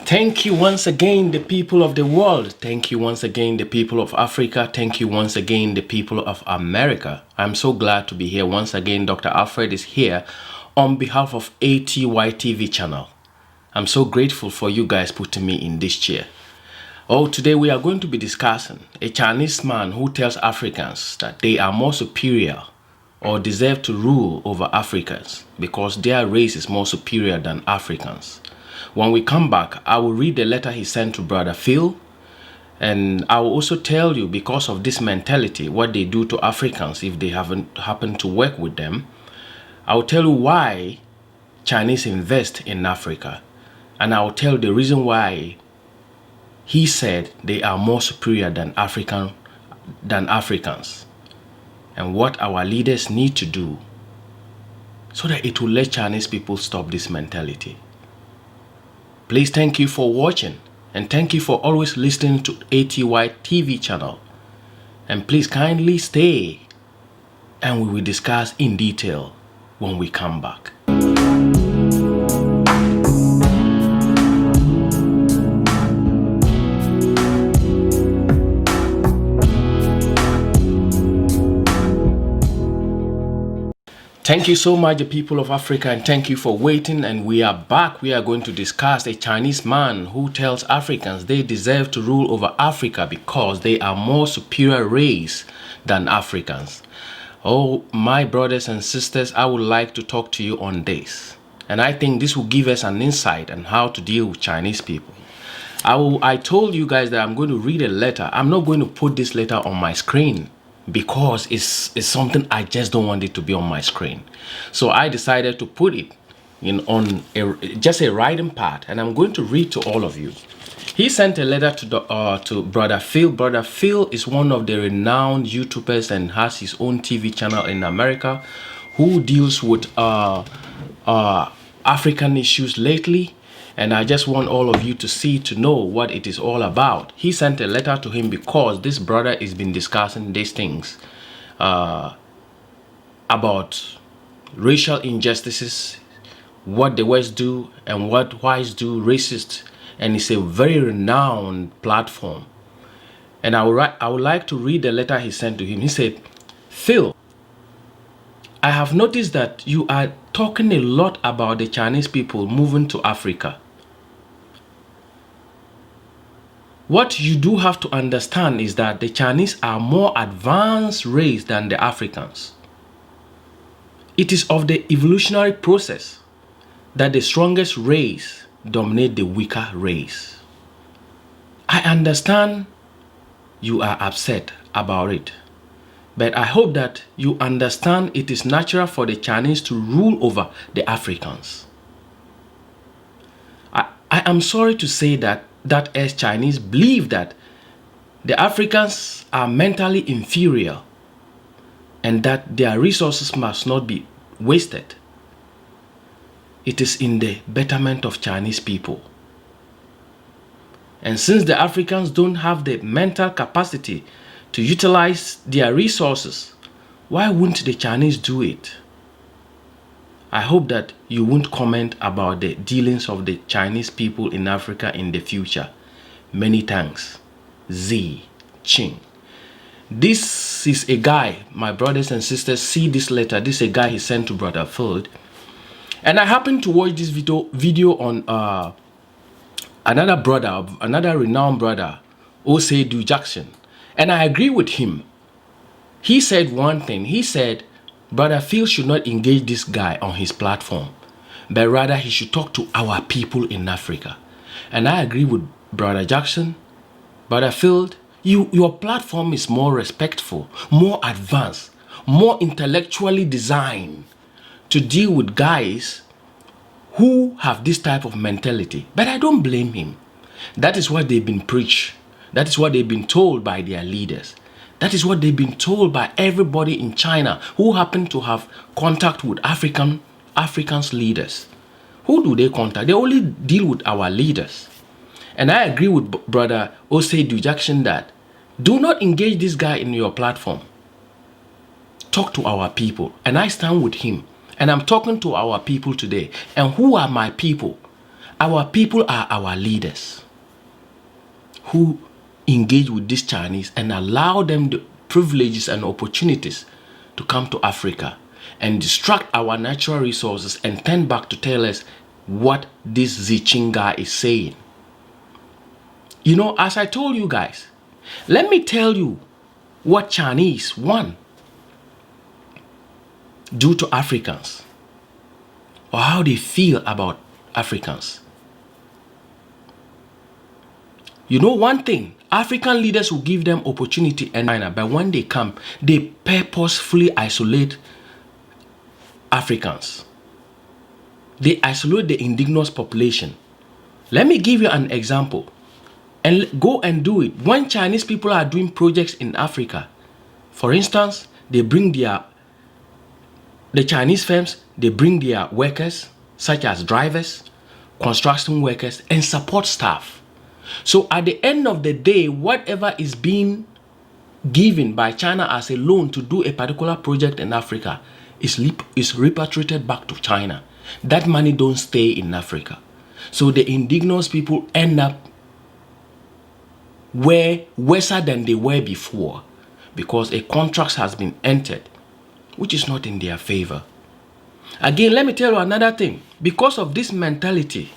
Thank you once again, the people of the world. Thank you once again, the people of Africa. Thank you once again, the people of America. I'm so glad to be here once again. Dr. Alfred is here on behalf of ATY TV channel. I'm so grateful for you guys putting me in this chair. Oh, today we are going to be discussing a Chinese man who tells Africans that they are more superior or deserve to rule over Africans because their race is more superior than Africans. When we come back, I will read the letter he sent to Brother Phil, and I will also tell you, because of this mentality, what they do to Africans if they haven't happened to work with them. I will tell you why Chinese invest in Africa, and I will tell you the reason why he said they are more superior than Africans, and what our leaders need to do so that it will let Chinese people stop this mentality. Please, thank you for watching, and thank you for always listening to ATY TV channel. And please kindly stay, and we will discuss in detail when we come back. Thank you so much, the people of Africa, and thank you for waiting. And we are back. We are going to discuss a Chinese man who tells Africans they deserve to rule over Africa because they are more superior race than Africans. Oh, my brothers and sisters, I would like to talk to you on this. And I think this will give us an insight on how to deal with Chinese people. I told you guys that I'm going to read a letter. I'm not going to put this letter on my screen, because it's something I just don't want it to be on my screen. So I decided to put it on just a writing pad, and I'm going to read to all of you. He sent a letter to Brother Phil. Brother Phil is one of the renowned YouTubers and has his own TV channel in America, who deals with African issues lately. And I just want all of you to know what it is all about. He sent a letter to him because this brother has been discussing these things about racial injustices, what the West do and what whites do, racist. And it's a very renowned platform. And I would like to read the letter he sent to him. He said, "Phil, I have noticed that you are talking a lot about the Chinese people moving to Africa. What you do have to understand is that the Chinese are more advanced race than the Africans. It is of the evolutionary process that the strongest race dominate the weaker race. I understand you are upset about it, but I hope that you understand it is natural for the Chinese to rule over the Africans. I am sorry to say that as Chinese believe that the Africans are mentally inferior and that their resources must not be wasted. It is in the betterment of Chinese people. And since the Africans don't have the mental capacity to utilize their resources, why wouldn't the Chinese do it? I hope that you won't comment about the dealings of the Chinese people in Africa in the future. Many thanks. Z. Ching." This is a guy, my brothers and sisters, see this letter. This is a guy he sent to Brother Phil. And I happened to watch this video on another renowned brother, Osei Jackson. And I agree with him. He said one thing. He said, Brother Phil should not engage this guy on his platform, but rather he should talk to our people in Africa. And I agree with Brother Jackson. Brother Phil, your platform is more respectful, more advanced, more intellectually designed to deal with guys who have this type of mentality. But I don't blame him. That is what they've been preached. That is what they've been told by their leaders. That is what they've been told by everybody in China who happen to have contact with Africans leaders. Who do they contact? They only deal with our leaders. And I agree with Brother Osei Jackson that do not engage this guy in your platform. Talk to our people. And I stand with him. And I'm talking to our people today. And who are my people? Our people are our leaders who engage with these Chinese and allow them the privileges and opportunities to come to Africa and distract our natural resources and turn back to tell us what this Ziching guy is saying. You know, as I told you guys, let me tell you what Chinese, one, do to Africans, or how they feel about Africans. You know one thing, African leaders will give them opportunity in China, but when they come, they purposefully isolate Africans. They isolate the indigenous population. Let me give you an example. And go and do it. When Chinese people are doing projects in Africa, for instance, they bring the Chinese firms, they bring their workers, such as drivers, construction workers, and support staff. So at the end of the day, whatever is being given by China as a loan to do a particular project in Africa is repatriated back to China. That money don't stay in Africa. So the indigenous people end up worse than they were before, because a contract has been entered which is not in their favor. Again, let me tell you another thing. Because of this mentality,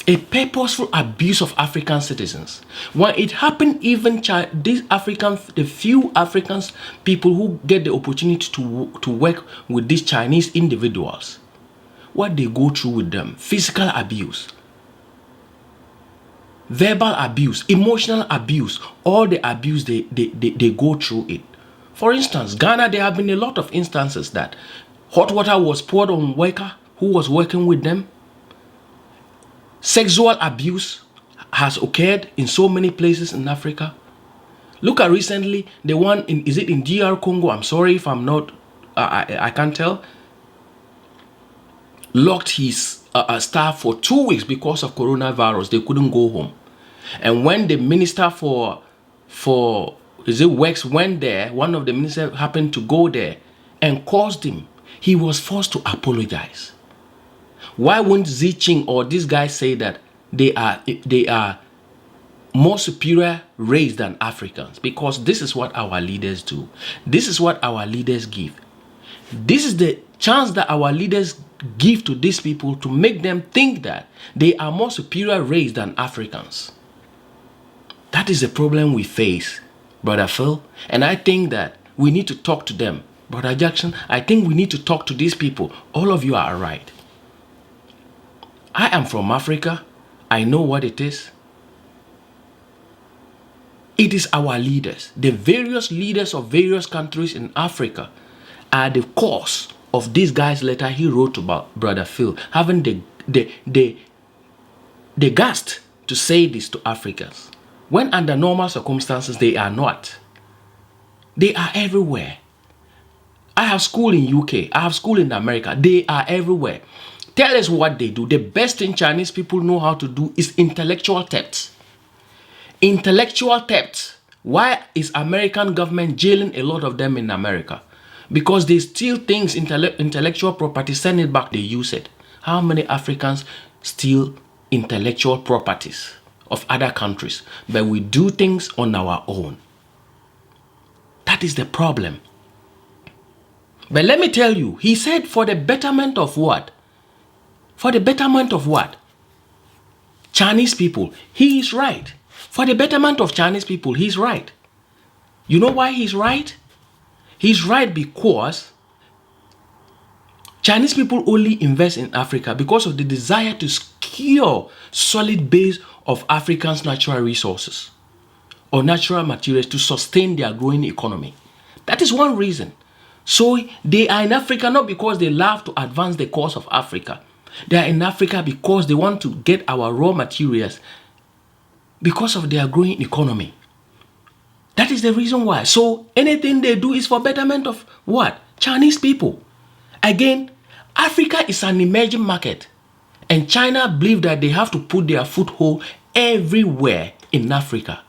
a purposeful abuse of African citizens, when it happened, even the few Africans people who get the opportunity to work with these Chinese individuals, what they go through with them: physical abuse, verbal abuse, emotional abuse, all the abuse they go through it. For instance, Ghana, there have been a lot of instances that hot water was poured on worker who was working with them. Sexual abuse has occurred in so many places in Africa. Look at recently, the one in, is it in DR Congo? I'm sorry if I'm not, I can't tell. Locked his staff for 2 weeks because of coronavirus. They couldn't go home. And when the minister for works went there, one of the ministers happened to go there and caused him. He was forced to apologize. Why wouldn't Ziching or this guy say that they are more superior race than Africans? Because this is what our leaders do. This is what our leaders give. This is the chance that our leaders give to these people to make them think that they are more superior race than Africans. That is the problem we face, Brother Phil. And I think that we need to talk to them. Brother Jackson, I think we need to talk to these people. All of you are right. I am from Africa. I know what it is. It is our leaders. The various leaders of various countries in Africa are the cause of this guy's letter he wrote about Brother Phil, having the guts to say this to Africans, when under normal circumstances they are not. They are everywhere. I have school in UK. I have school in America. They are everywhere. Tell us what they do. The best thing Chinese people know how to do is intellectual theft. Intellectual theft. Why is American government jailing a lot of them in America? Because they steal things, intellectual property, send it back, they use it. How many Africans steal intellectual properties of other countries? But we do things on our own. That is the problem. But let me tell you, he said for the betterment of what? For the betterment of what? Chinese people. He is right. For the betterment of Chinese people, he's right. You know why he's right? He's right because Chinese people only invest in Africa because of the desire to secure solid base of Africans' natural resources or natural materials to sustain their growing economy. That is one reason. So they are in Africa not because they love to advance the cause of Africa. They are in Africa because they want to get our raw materials because of their growing economy. That is the reason why. So anything they do is for betterment of what? Chinese people. Again, Africa is an emerging market. And China believe that they have to put their foothold everywhere in Africa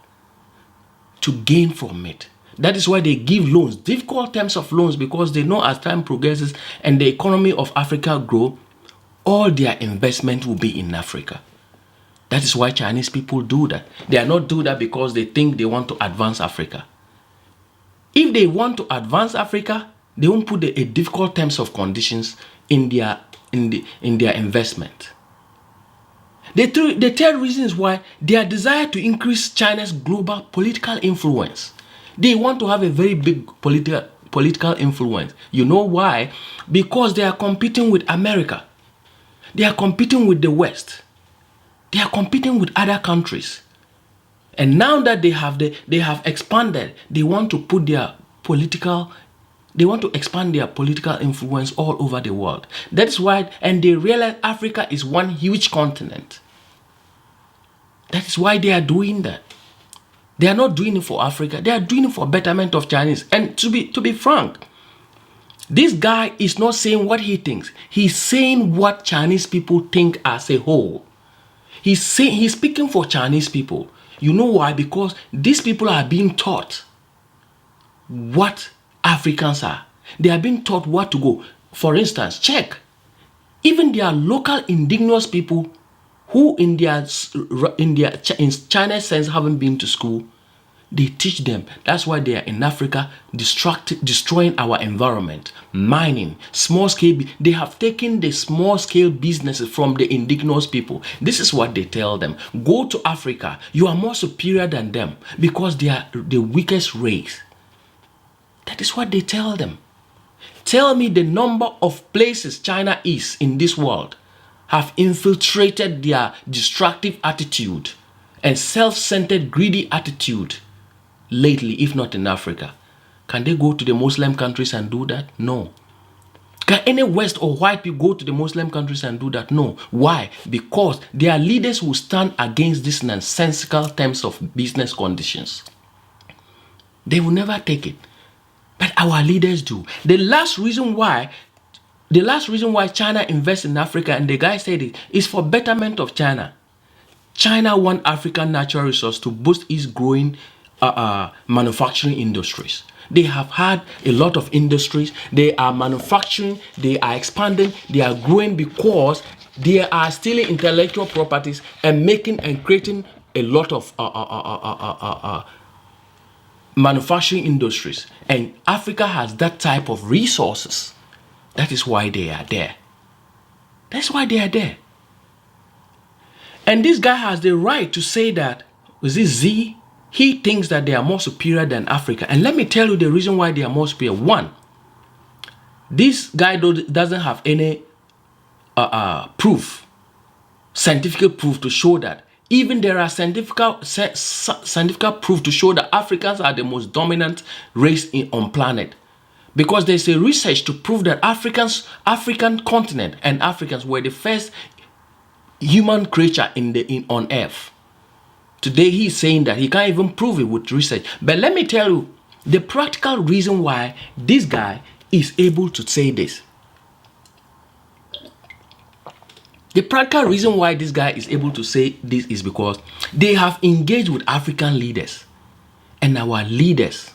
to gain from it. That is why they give loans, difficult terms of loans, because they know as time progresses and the economy of Africa grow, all their investment will be in Africa. That is why Chinese people do that. They are not do that because they think they want to advance Africa. If they want to advance Africa, they won't put a difficult terms of conditions in their investment. The third reason is why their desire to increase China's global political influence. They want to have a very big political influence. You know why? Because they are competing with America. They are competing with the West. They are competing with other countries. And now that they have expanded, they want to put they want to expand their political influence all over the world. That's why, and they realize Africa is one huge continent. That is why they are doing that. They are not doing it for Africa. They are doing it for betterment of Chinese. And to be frank, this guy is not saying what he thinks. He's saying what Chinese people think as a whole. He's speaking for Chinese people. You know why? Because these people are being taught what Africans are. They are being taught what to go. For instance, check. Even their local indigenous people who in China's sense haven't been to school, they teach them. That's why they are in Africa destroying our environment, mining, small scale. They have taken the small scale businesses from the indigenous people. This is what they tell them. Go to Africa. You are more superior than them because they are the weakest race. That is what they tell them. Tell me the number of places China is in this world have infiltrated their destructive attitude and self-centered greedy attitude lately, if not in Africa. Can they go to the Muslim countries and do that? No. Can any West or white people go to the Muslim countries and do that? No. Why? Because their leaders will stand against these nonsensical terms of business conditions. They will never take it. But our leaders do. The last reason why China invests in Africa, and the guy said it, is for betterment of China. China wants African natural resources to boost its growing manufacturing industries. They have had a lot of industries. They are manufacturing, they are expanding, they are growing because they are stealing intellectual properties and making and creating a lot of manufacturing industries. And Africa has that type of resources. That is why they are there. That's why they are there. And this guy has the right to say that, is this Z? He thinks that they are more superior than Africa. And let me tell you the reason why they are more superior. One, this guy doesn't have any proof, scientific proof to show that. Even there are scientific proof to show that Africans are the most dominant race on planet. Because there's a research to prove that African continent and Africans were the first human creature on Earth. Today he's saying that he can't even prove it with research. But let me tell you the practical reason why this guy is able to say this. The practical reason why this guy is able to say this is because they have engaged with African leaders. And our leaders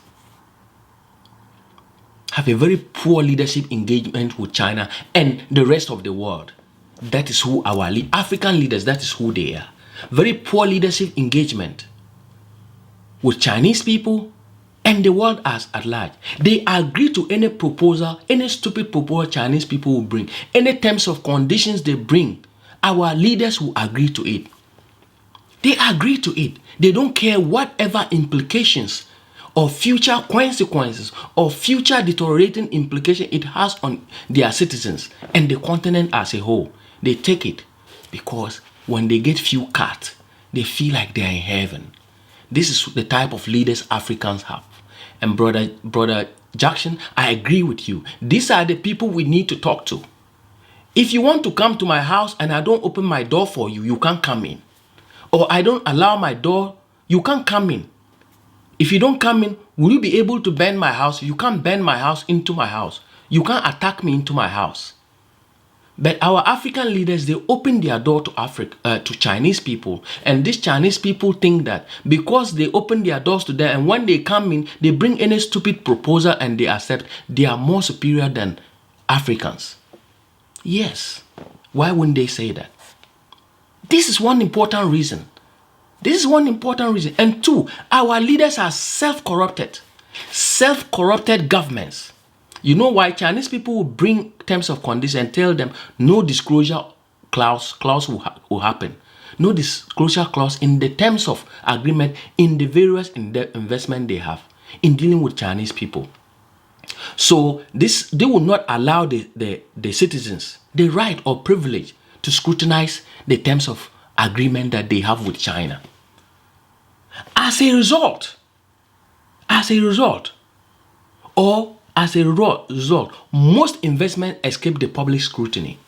have a very poor leadership engagement with China and the rest of the world. That is who our African leaders, that is who they are. Very poor leadership engagement with Chinese people and the world at large. They agree to any proposal, any stupid proposal Chinese people will bring, any terms of conditions they bring, our leaders will agree to it. They agree to it. They don't care whatever implications or future consequences or future deteriorating implication it has on their citizens and the continent as a whole. They take it because when they get few cut, they feel like they are in heaven. This is the type of leaders Africans have. And brother Jackson, I agree with you. These are the people we need to talk to. If you want to come to my house and I don't open my door for you, you can't come in. Or I don't allow my door, you can't come in. If you don't come in, will you be able to bend my house? You can't bend my house into my house. You can't attack me into my house. But our African leaders, they open their door to Chinese people. And these Chinese people think that because they open their doors to them, and when they come in, they bring any stupid proposal and they accept, they are more superior than Africans. Yes. Why wouldn't they say that? This is one important reason. This is one important reason. And two, our leaders are self-corrupted. Self-corrupted governments. You know why? Chinese people will bring terms of condition and tell them no disclosure clause will happen. No disclosure clause in the terms of agreement in the various investment they have in dealing with Chinese people. So they will not allow the citizens the right or privilege to scrutinize the terms of agreement that they have with China. As a result, most investment escape the public scrutiny.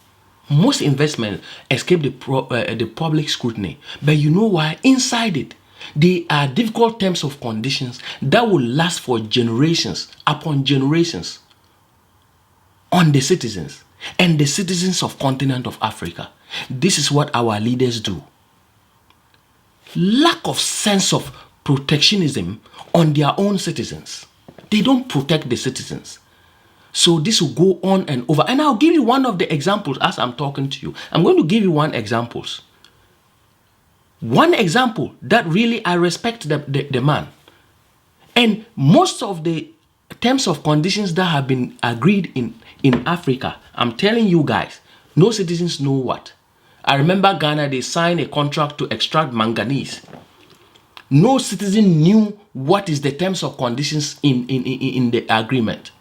Most investment escape the public scrutiny. But you know why? Inside it, they are difficult terms of conditions that will last for generations upon generations on the citizens and the citizens of continent of Africa. This is what our leaders do. Lack of sense of protectionism on their own citizens. They don't protect the citizens. So this will go on and over. And I'll give you one of the examples as I'm talking to you. I'm going to give you one example. One example that really I respect the man. And most of the terms of conditions that have been agreed in Africa, I'm telling you guys, no citizens know what. I remember Ghana, they signed a contract to extract manganese. No citizen knew what is the terms of conditions in the agreement.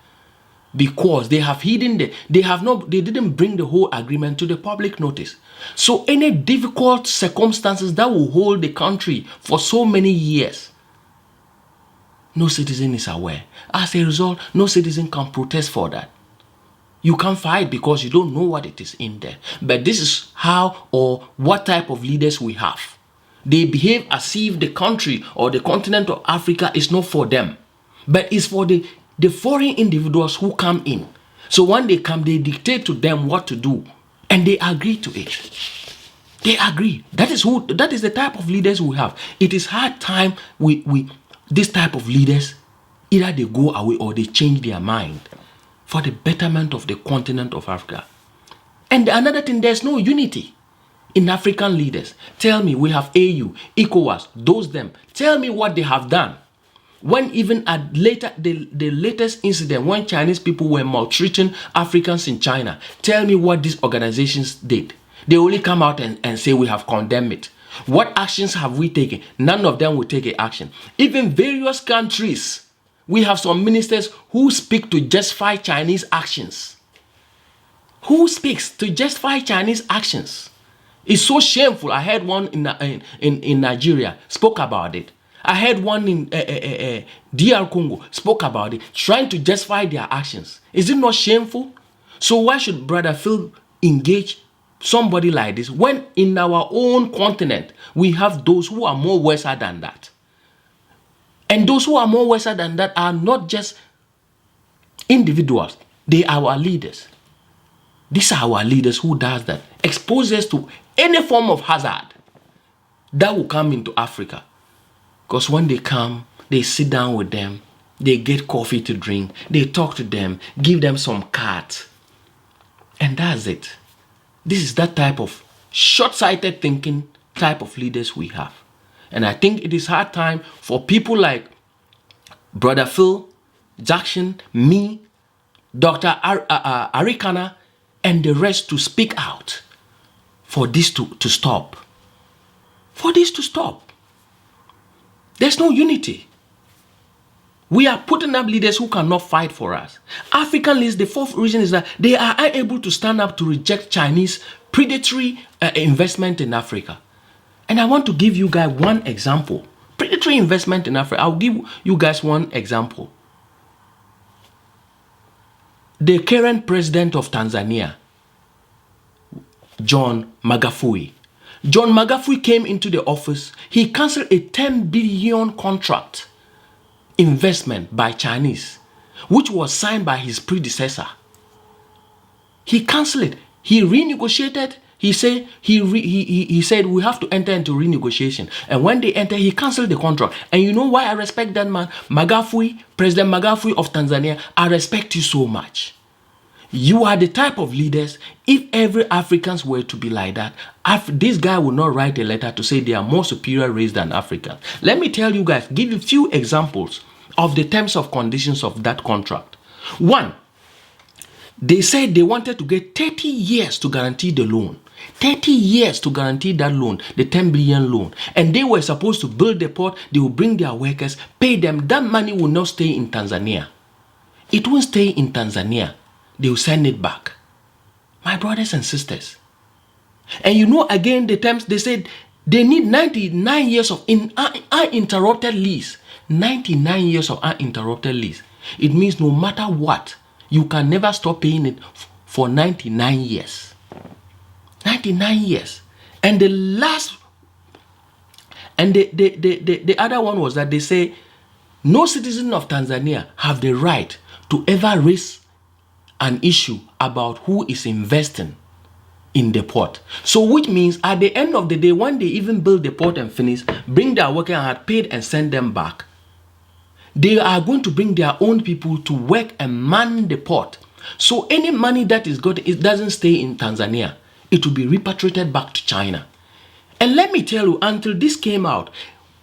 Because they have hidden they didn't bring the whole agreement to the public notice. So any difficult circumstances that will hold the country for so many years, no citizen is aware. As a result, no citizen can protest for that. You can't fight because you don't know what it is in there. But this is how or what type of leaders we have. They behave as if the country or the continent of Africa is not for them, but it's for the foreign individuals who come in. So when they come, they dictate to them what to do, and they agree to it. They agree. That is the type of leaders we have. It is hard time we this type of leaders, either they go away or they change their mind for the betterment of the continent of Africa. And another thing, there's no unity in African leaders. Tell me, we have AU, ECOWAS, those them. Tell me what they have done. When even at the latest incident, when Chinese people were maltreating Africans in China, tell me what these organizations did. They only come out and say we have condemned it. What actions have we taken? None of them will take an action. Even various countries, we have some ministers who speak to justify Chinese actions. Who speaks to justify Chinese actions? It's so shameful. I heard one in Nigeria spoke about it. I heard one in DR Congo spoke about it, trying to justify their actions. Is it not shameful? So why should Brother Phil engage somebody like this when in our own continent we have those who are more worse than that? And those who are more worse than that are not just individuals. They are our leaders. These are our leaders who does that. Expose us to any form of hazard that will come into Africa. Because when they come, they sit down with them, they get coffee to drink, they talk to them, give them some cards. And that's it. This is that type of short-sighted thinking type of leaders we have. And I think it is hard time for people like Brother Phil, Jackson, me, Dr. Arikana, and the rest to speak out for this to stop. For this to stop. There's no unity. We are putting up leaders who cannot fight for us. African leaders, the fourth reason is that they are unable to stand up to reject Chinese predatory investment in Africa. And I want to give you guys one example. Predatory investment in Africa. I'll give you guys one example. The current president of Tanzania, John Magufuli. John Magufuli came into the office. He cancelled a 10 billion contract investment by Chinese, which was signed by his predecessor. He cancelled it. He renegotiated. He said he said we have to enter into renegotiation. And when they enter, he cancelled the contract. And you know why I respect that man? Magufuli, President Magufuli of Tanzania, I respect you so much. You are the type of leaders, if every Africans were to be like that, this guy will not write a letter to say they are more superior race than Africans. Let me tell you guys, give you a few examples of the terms of conditions of that contract. One, they said they wanted to get 30 years to guarantee the loan. 30 years to guarantee that loan, the 10 billion loan. And they were supposed to build the port, they will bring their workers, pay them. That money will not stay in Tanzania. It won't stay in Tanzania. They will send it back. My brothers and sisters. And you know, again, the terms, they said they need 99 years of uninterrupted lease. 99 years of uninterrupted lease. It means no matter what, you can never stop paying it for 99 years. 99 years. And the last, and the other one was that they say no citizen of Tanzania have the right to ever raise an issue about who is investing in the port. So which means at the end of the day, when they even build the port and finish, bring their worker and had paid and send them back, they are going to bring their own people to work and man the port. So any money that is got, it doesn't stay in Tanzania. It will be repatriated back to China. And let me tell you, until this came out,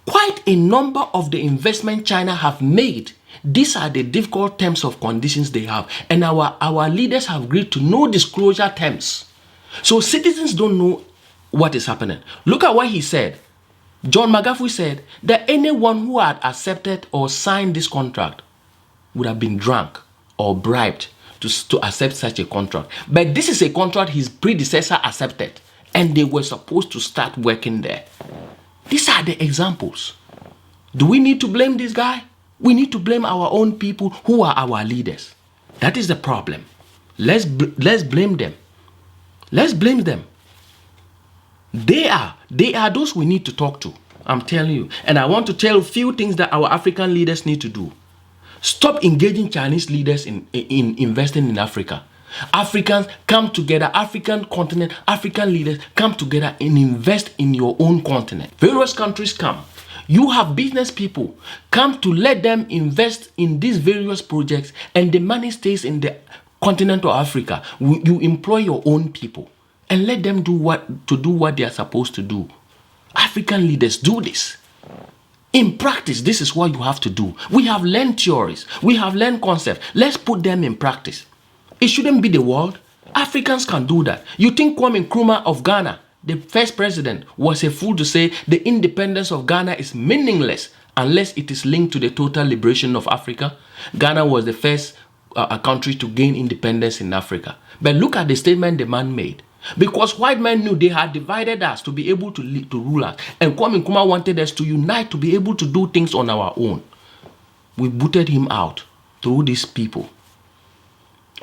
quite a number of the investment China have made, these are the difficult terms of conditions they have. And our leaders have agreed to no disclosure terms. So citizens don't know what is happening. Look at what he said. John McAfee said that anyone who had accepted or signed this contract would have been drunk or bribed to accept such a contract. But this is a contract his predecessor accepted, and they were supposed to start working there. These are the examples. Do we need to blame this guy? We need to blame our own people who are our leaders. That is the problem. Let's blame them. Let's blame them. They are those we need to talk to. I'm telling you. And I want to tell a few things that our African leaders need to do. Stop engaging Chinese leaders in investing in Africa. Africans come together, African continent, African leaders come together and invest in your own continent. Various countries come. You have business people come to let them invest in these various projects, and the money stays in the continent of Africa. You employ your own people and let them do what they are supposed to do. African leaders do this. In practice, this is what you have to do. We have learned theories. We have learned concepts. Let's put them in practice. It shouldn't be the world. Africans can do that. You think Kwame Nkrumah of Ghana, the first president, was a fool to say the independence of Ghana is meaningless unless it is linked to the total liberation of Africa? Ghana was the first country to gain independence in Africa. But look at the statement the man made. Because white men knew they had divided us to be able to rule us. And Kwame Nkrumah wanted us to unite to be able to do things on our own. We booted him out through these people.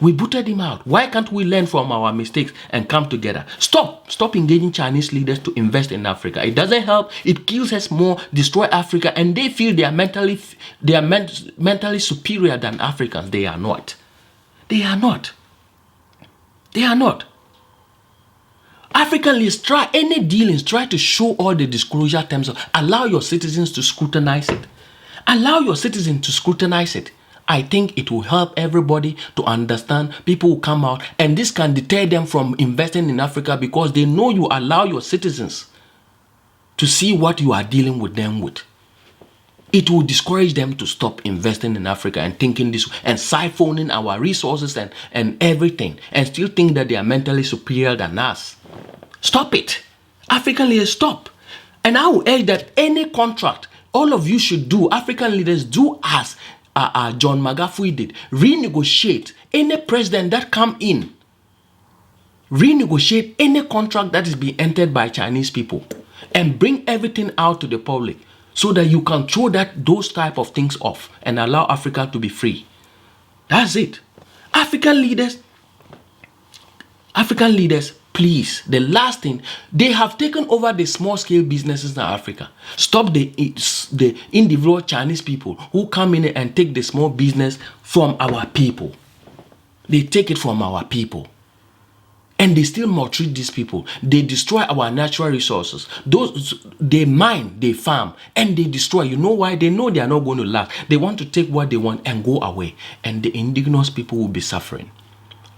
We booted him out. Why can't we learn from our mistakes and come together? Stop engaging Chinese leaders to invest in Africa. It doesn't help. It kills us more, destroy Africa, and they feel they are mentally superior than Africans. They are not. They are not. They are not. African leaders, try any dealings, try to show all the disclosure terms. Allow your citizens to scrutinize it. Allow your citizens to scrutinize it. I think it will help everybody to understand. People will come out, and this can deter them from investing in Africa because they know you allow your citizens to see what you are dealing with them with. It will discourage them to stop investing in Africa and thinking this and siphoning our resources and everything, and still think that they are mentally superior than us. Stop it. African leaders, stop. And I will urge that any contract, all of you should do, African leaders do as John McAfee did. Renegotiate any president that come in. Renegotiate any contract that is being entered by Chinese people and bring everything out to the public so that you can throw those type of things off and allow Africa to be free. That's it. African leaders, please, the last thing, they have taken over the small-scale businesses in Africa. Stop the individual Chinese people who come in and take the small business from our people. They take it from our people. And they still maltreat these people. They destroy our natural resources. They mine, they farm, and they destroy. You know why? They know they are not going to last. They want to take what they want and go away. And the indigenous people will be suffering.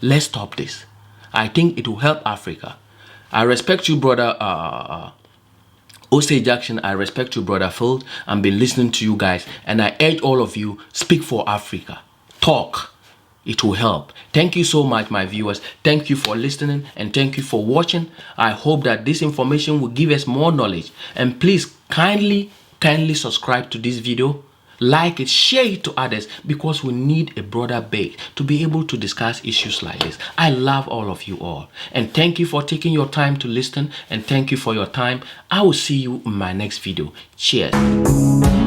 Let's stop this. I think it will help Africa. I respect you, brother Osei Jackson. I respect you, brother Phil. I've been listening to you guys, and I urge all of you, speak for Africa. Talk. It will help. Thank you so much, my viewers. Thank you for listening, and thank you for watching. I hope that this information will give us more knowledge. And please kindly subscribe to this video, like it, share it to others, because we need a broader base to be able to discuss issues like this. I love all of you all, and thank you for taking your time to listen, and thank you for your time. I will see you in my next video. Cheers.